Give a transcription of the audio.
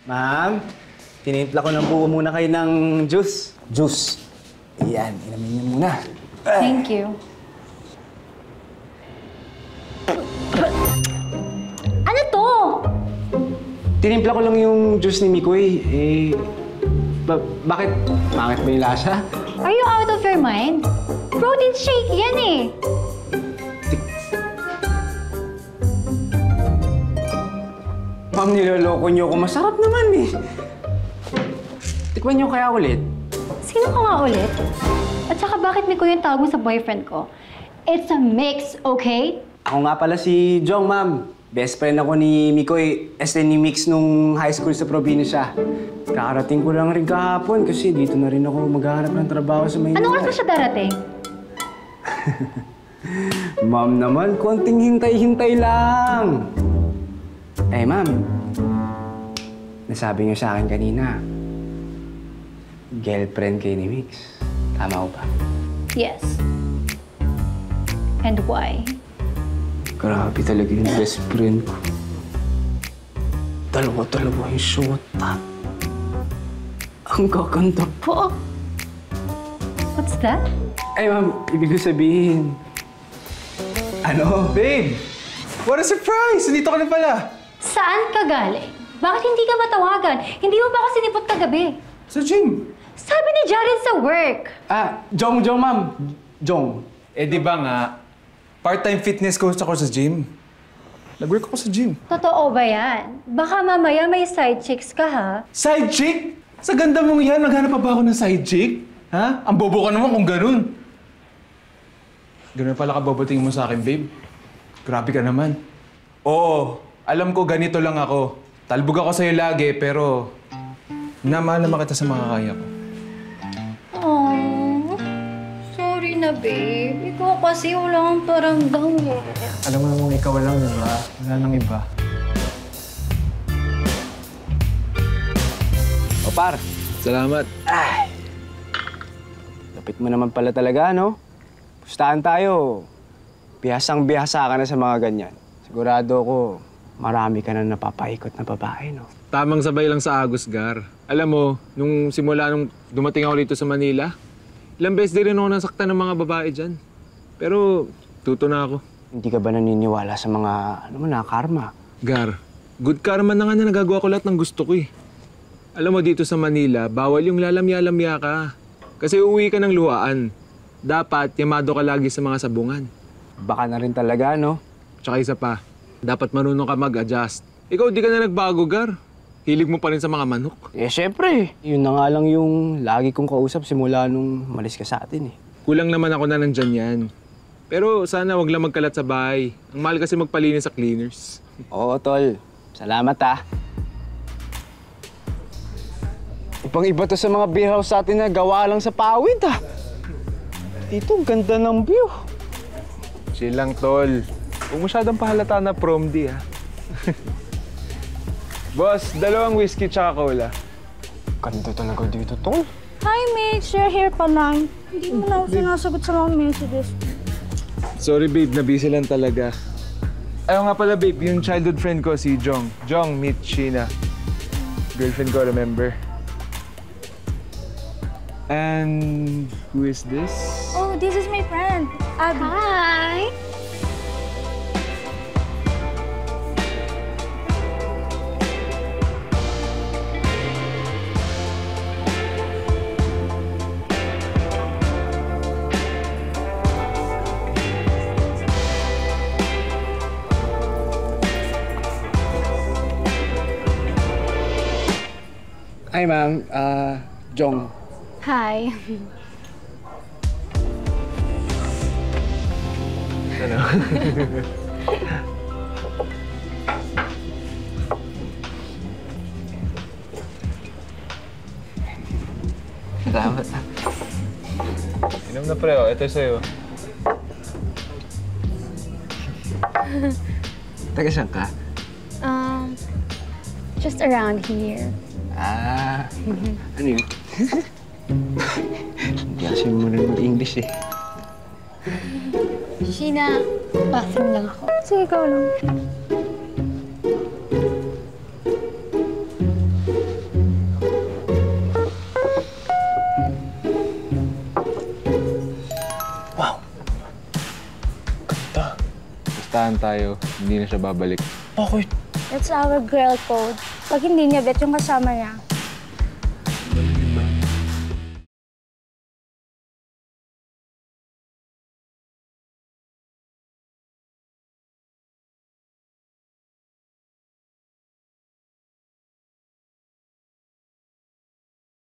Ma'am, tinimpla ko ng buo muna kayo ng juice. Juice. Iyan, inamin niyo muna. Thank you. Ano to? Tinimpla ko lang yung juice ni Mikoy. Bakit? Bakit ba yung lasa? Are you out of your mind? Protein shake yan eh. Ma'am, niloloko niyo ako. Masarap naman eh. Tikman niyo kaya ulit. Sino ka nga ulit? At saka bakit may ko yung tawag mo sa boyfriend ko? It's a mix, okay? Ako nga pala si Jong, ma'am. Best friend ako ni Mikoy, ni Mix nung high school sa probinsya. Kakarating ko lang rin kahapon kasi dito na rin ako maghahanap ng trabaho sa Maynila. Anong oras na siya darating? Ma'am naman, konting hintay-hintay lang. Ma'am. Nasabi niyo sa akin kanina, girlfriend kayo ni Mix. Tama ko ba? Yes. And why? Grabe talaga yung best friend ko. Dalawa-dalawa yung shota. Ang gaganda pa. What's that? Ma'am, ibig ko sabihin. Ano? Babe! What a surprise! Nandito ka na pala. Saan ka galing? Bakit hindi ka matawagan? Hindi mo ba ako sinipot kagabi? Sa gym. Sabi ni Jared sa work. Jong, ma'am. Jong. Di ba nga, part-time fitness coach ako sa gym. Nag-work ako sa gym. Totoo ba yan? Baka mamaya may side chicks ka, ha? Side chick? Sa ganda mong yan, maghanap pa ba ako ng side chick? Ha? Ang bobo ka naman kung ganun. Ganun pala ka boboting mo sa akin, babe. Grabe ka naman. Oo, alam ko ganito lang ako. Talbog ako sa'yo lagi, pero minamahal naman kita sa mga kaya ko. Oh, sorry na, babe. Ikaw kasi wala kang paramdam eh. Alam mo namang ikaw lang, di ba? Wala nang iba. O, par. Salamat. Lapit mo naman pala talaga, no? Pustahan tayo. Bihasang-bihasa ka na sa mga ganyan. Sigurado ko, marami ka na napapaikot na babae, no? Tamang sabay lang sa Agos, Gar. Alam mo, nung simula nung dumating ako dito sa Manila, ilang beses din rin ako nasaktan ng mga babae dyan. Pero, tuto na ako. Hindi ka ba naniniwala sa mga, karma? Gar, good karma na nga na nagagawa ko lahat ng gusto ko eh. Alam mo, dito sa Manila, bawal yung lalamya-lamya ka. Kasi uuwi ka ng luhaan. Dapat, yamado ka lagi sa mga sabungan. Baka na rin talaga, no? Tsaka isa pa, dapat marunong ka mag-adjust. Ikaw, di ka na nagbago, Gar. Hilig mo pa rin sa mga manok. Syempre. Yun na nga lang yung lagi kong kausap simula nung malis ka sa atin, eh. Kulang naman ako na nandyan yan. Pero sana wag lang magkalat sa bahay. Ang mahal kasi magpalinis sa cleaners. Oo, tol. Salamat, ah. Ibang-iba to sa mga beer house sa atin na gawa lang sa pawid, ah. Dito, ang ganda ng view. Chill lang, tol. Huwag masyadong pahalata na prom di, ha? Boss, 2 whiskey tsaka cola. Ganda talaga dito, tol. Hi, Mitch. You're here pa lang. Hindi mo na ako sinasagot sa mga messages. Sorry, babe. Na-busy lang talaga. Ayaw nga pala, babe. Yung childhood friend ko, si Jong. Jong, meet Sheena. Girlfriend ko, remember? And who is this? Oh, this is my friend, Abby. Hi! Hi, ma'am. Jong. Hi. Ano? Salamat. Inom na pre, oh. Ito sa'yo. Taga saan ka? Just around here. Ano yun? Hindi kasi marunong English eh. Sheena, bathroom lang ako. Sige, ikaw lang. pupuntahan tayo, hindi na siya babalik. Bakit? That's our girl code. Pag hindi niya bet yung kasama niya,